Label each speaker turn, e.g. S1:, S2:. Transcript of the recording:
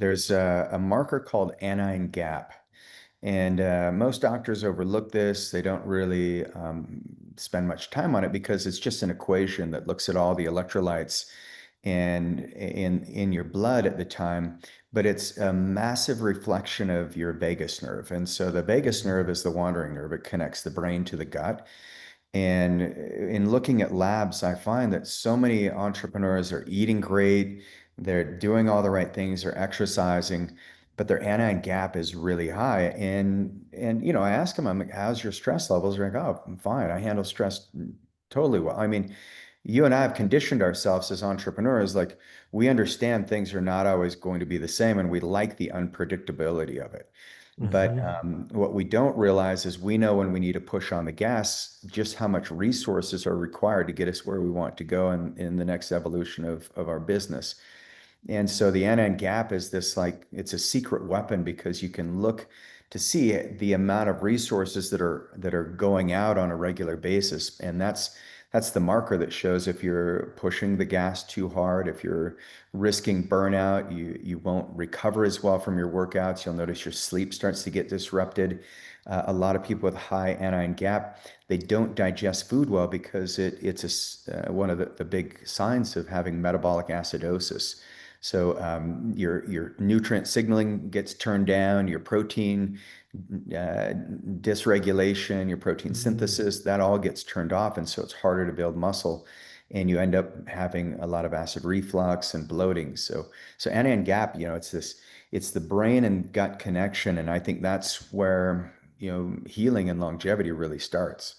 S1: There's a marker called anion gap. And most doctors overlook this. They don't really spend much time on it because it's just an equation that looks at all the electrolytes and in your blood at the time, but it's a massive reflection of your vagus nerve. And so the vagus nerve is the wandering nerve. It connects the brain to the gut. And in looking at labs, I find that so many entrepreneurs are eating great, they're doing all the right things, they're exercising, but their anion gap is really high. And I ask them, I'm like, how's your stress levels? They're like, oh, I'm fine. I handle stress totally well. I mean, you and I have conditioned ourselves as entrepreneurs, like we understand things are not always going to be the same, and we like the unpredictability of it. But
S2: Hmm.
S1: what we don't realize is we know when we need to push on the gas, just how much resources are required to get us where we want to go in the next evolution of our business. And so the anion gap is this like it's a secret weapon because you can look to see the amount of resources that are going out on a regular basis. And that's the marker that shows if you're pushing the gas too hard, if you're risking burnout, you won't recover as well from your workouts. You'll notice your sleep starts to get disrupted. A lot of people with high anion gap, they don't digest food well because one of the big signs of having metabolic acidosis. So your nutrient signaling gets turned down, your protein uh, dysregulation, your protein synthesis, that all gets turned off. And so it's harder to build muscle. And you end up having a lot of acid reflux and bloating. So anion gap, it's the brain and gut connection. And I think that's where, healing and longevity really starts.